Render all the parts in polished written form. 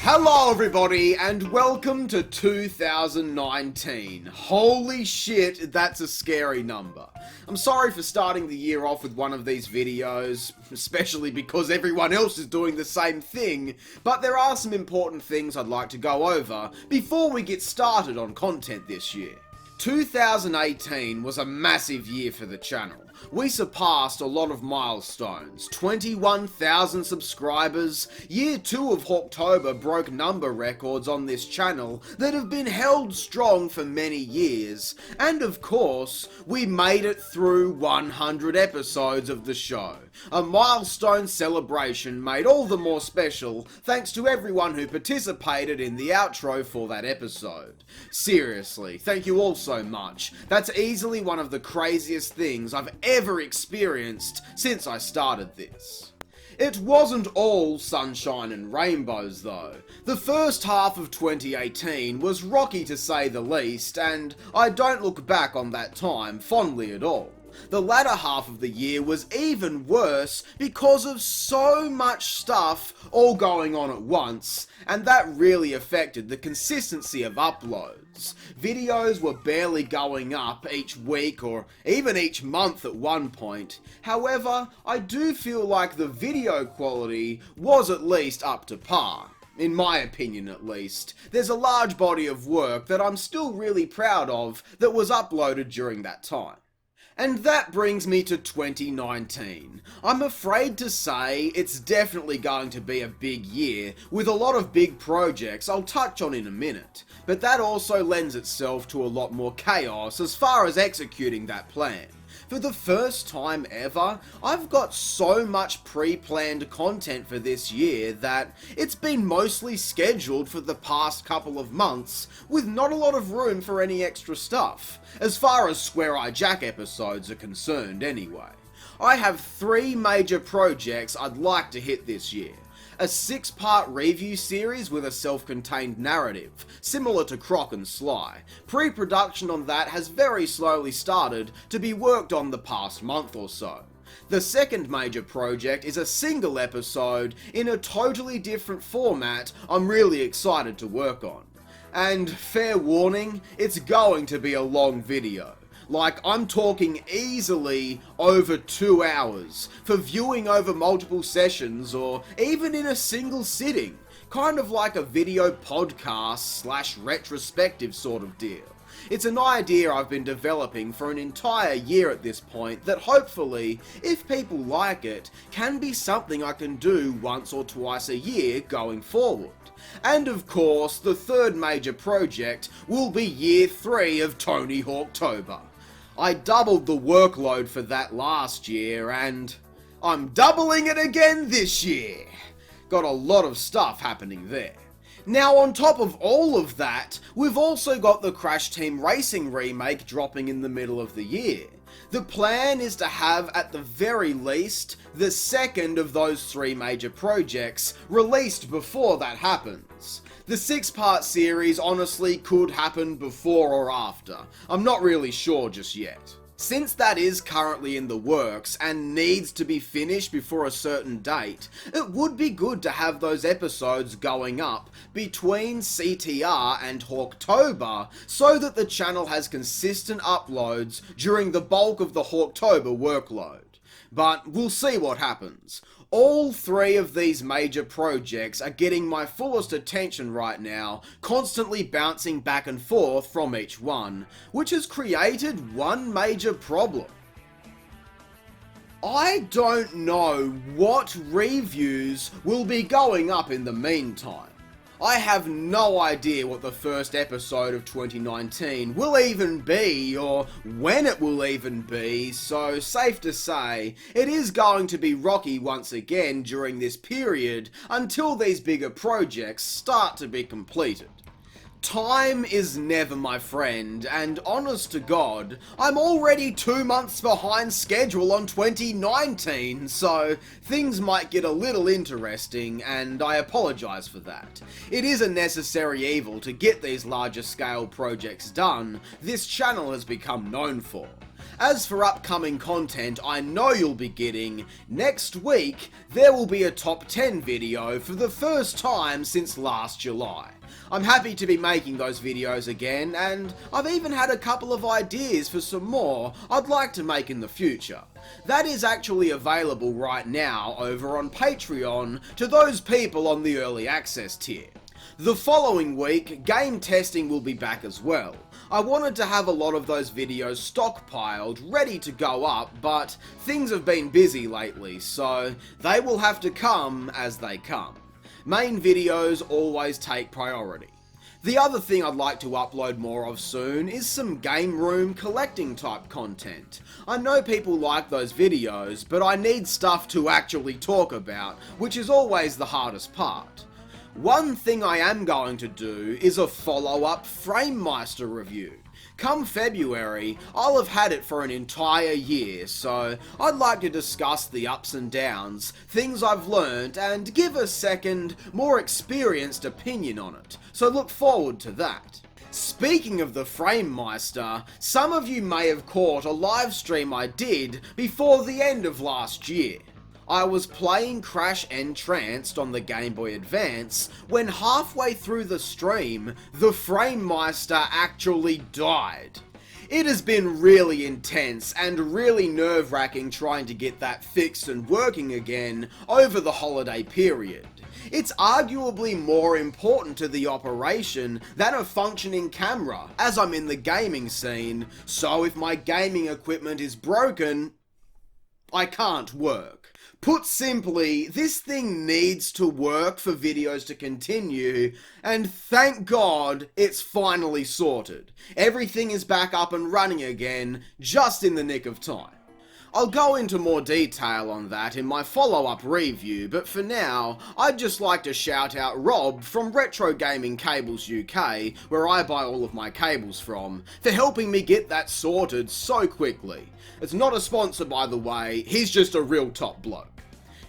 Hello everybody and welcome to 2019. Holy shit, that's a scary number. I'm sorry for starting the year off with one of these videos, especially because everyone else is doing the same thing, but there are some important things I'd like to go over before we get started on content this year. 2018 was a massive year for the channel. We surpassed a lot of milestones, 21,000 subscribers, year 2 of Hawktober broke number records on this channel that have been held strong for many years, and of course, we made it through 100 episodes of the show. A milestone celebration made all the more special thanks to everyone who participated in the outro for that episode. Seriously, thank you all so much. That's easily one of the craziest things I've ever experienced since I started this. It wasn't all sunshine and rainbows though. The first half of 2018 was rocky to say the least, and I don't look back on that time fondly at all. The latter half of the year was even worse because of so much stuff all going on at once, and that really affected the consistency of uploads. Videos were barely going up each week or even each month at one point. However, I do feel like the video quality was at least up to par. In my opinion at least. There's a large body of work that I'm still really proud of that was uploaded during that time. And that brings me to 2019. I'm afraid to say it's definitely going to be a big year, with a lot of big projects I'll touch on in a minute, but that also lends itself to a lot more chaos as far as executing that plan. For the first time ever, I've got so much pre-planned content for this year that it's been mostly scheduled for the past couple of months, with not a lot of room for any extra stuff, as far as Square Eye Jack episodes are concerned anyway. I have 3 major projects I'd like to hit this year. A 6-part review series with a self-contained narrative, similar to Croc and Sly. Pre-production on that has very slowly started to be worked on the past month or so. The second major project is a single episode in a totally different format I'm really excited to work on. And fair warning, it's going to be a long video. Like, I'm talking easily over 2 hours, for viewing over multiple sessions or even in a single sitting, kind of like a video podcast / retrospective sort of deal. It's an idea I've been developing for an entire year at this point that hopefully, if people like it, can be something I can do once or twice a year going forward. And of course, the third major project will be year 3 of Tony Hawktober. I doubled the workload for that last year, and I'm doubling it again this year. Got a lot of stuff happening there. Now, on top of all of that, we've also got the Crash Team Racing remake dropping in the middle of the year. The plan is to have, at the very least, the second of those 3 major projects released before that happens. The 6-part series honestly could happen before or after. I'm not really sure just yet. Since that is currently in the works and needs to be finished before a certain date, it would be good to have those episodes going up between CTR and Hawktober so that the channel has consistent uploads during the bulk of the Hawktober workload. But we'll see what happens. All 3 of these major projects are getting my fullest attention right now, constantly bouncing back and forth from each one, which has created one major problem. I don't know what reviews will be going up in the meantime. I have no idea what the first episode of 2019 will even be, or when it will even be, so safe to say, it is going to be rocky once again during this period until these bigger projects start to be completed. Time is never my friend, and honest to God, I'm already 2 months behind schedule on 2019, so things might get a little interesting, and I apologise for that. It is a necessary evil to get these larger scale projects done, this channel has become known for. As for upcoming content I know you'll be getting, next week there will be a top 10 video for the first time since last July. I'm happy to be making those videos again, and I've even had a couple of ideas for some more I'd like to make in the future. That is actually available right now over on Patreon to those people on the early access tier. The following week, game testing will be back as well. I wanted to have a lot of those videos stockpiled, ready to go up, but things have been busy lately, so they will have to come as they come. Main videos always take priority. The other thing I'd like to upload more of soon is some game room collecting type content. I know people like those videos, but I need stuff to actually talk about, which is always the hardest part. One thing I am going to do is a follow-up Framemeister review. Come February, I'll have had it for an entire year, so I'd like to discuss the ups and downs, things I've learned, and give a second, more experienced opinion on it, so look forward to that. Speaking of the Framemeister, some of you may have caught a live stream I did before the end of last year. I was playing Crash Entranced on the Game Boy Advance when halfway through the stream, the Framemeister actually died. It has been really intense and really nerve-wracking trying to get that fixed and working again over the holiday period. It's arguably more important to the operation than a functioning camera, as I'm in the gaming scene, so if my gaming equipment is broken, I can't work. Put simply, this thing needs to work for videos to continue, and thank God it's finally sorted. Everything is back up and running again, just in the nick of time. I'll go into more detail on that in my follow-up review, but for now, I'd just like to shout out Rob from Retro Gaming Cables UK, where I buy all of my cables from, for helping me get that sorted so quickly. It's not a sponsor, by the way, he's just a real top bloke.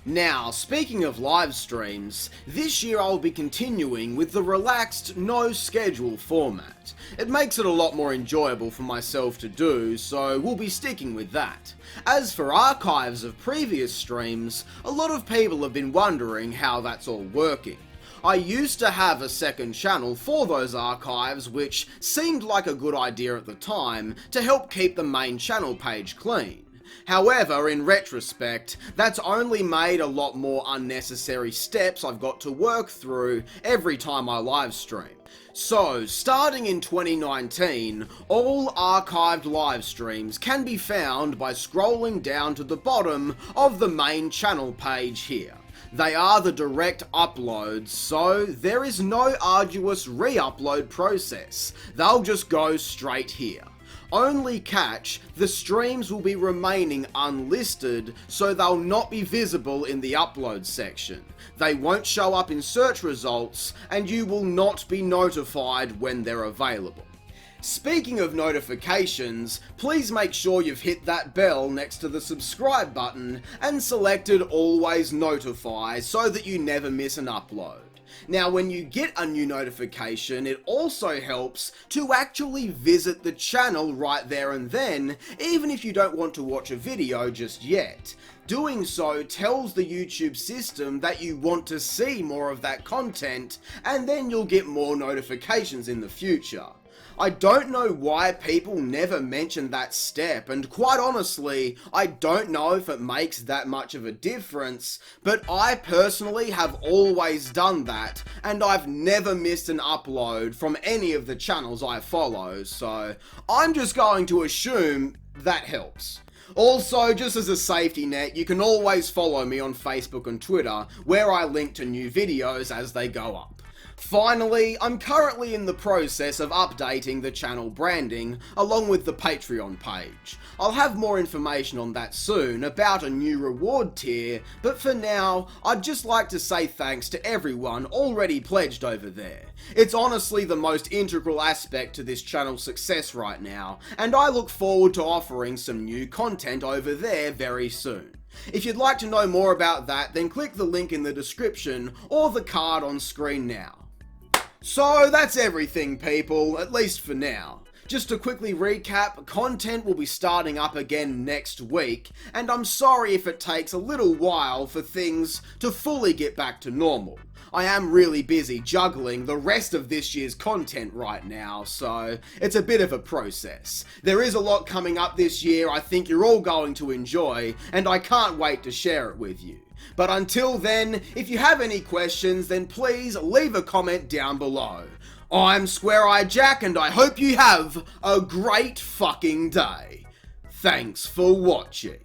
Now, speaking of live streams, this year I'll be continuing with the relaxed, no schedule format. It makes it a lot more enjoyable for myself to do, so we'll be sticking with that. As for archives of previous streams, a lot of people have been wondering how that's all working. I used to have a second channel for those archives, which seemed like a good idea at the time to help keep the main channel page clean. However, in retrospect, that's only made a lot more unnecessary steps I've got to work through every time I live stream. So, starting in 2019, all archived live streams can be found by scrolling down to the bottom of the main channel page here. They are the direct uploads, so there is no arduous re-upload process. They'll just go straight here. Only catch, the streams will be remaining unlisted, so they'll not be visible in the upload section. They won't show up in search results, and you will not be notified when they're available. Speaking of notifications, please make sure you've hit that bell next to the subscribe button and selected Always Notify so that you never miss an upload. Now, when you get a new notification, it also helps to actually visit the channel right there and then, even if you don't want to watch a video just yet. Doing so tells the YouTube system that you want to see more of that content, and then you'll get more notifications in the future. I don't know why people never mention that step, and quite honestly, I don't know if it makes that much of a difference, but I personally have always done that, and I've never missed an upload from any of the channels I follow, so I'm just going to assume that helps. Also, just as a safety net, you can always follow me on Facebook and Twitter, where I link to new videos as they go up. Finally, I'm currently in the process of updating the channel branding along with the Patreon page. I'll have more information on that soon about a new reward tier, but for now, I'd just like to say thanks to everyone already pledged over there. It's honestly the most integral aspect to this channel's success right now, and I look forward to offering some new content over there very soon. If you'd like to know more about that, then click the link in the description or the card on screen now. So that's everything, people, at least for now. Just to quickly recap, content will be starting up again next week, and I'm sorry if it takes a little while for things to fully get back to normal. I am really busy juggling the rest of this year's content right now, so it's a bit of a process. There is a lot coming up this year I think you're all going to enjoy, and I can't wait to share it with you. But until then, if you have any questions, then please leave a comment down below. I'm Square Eye Jack, and I hope you have a great fucking day. Thanks for watching.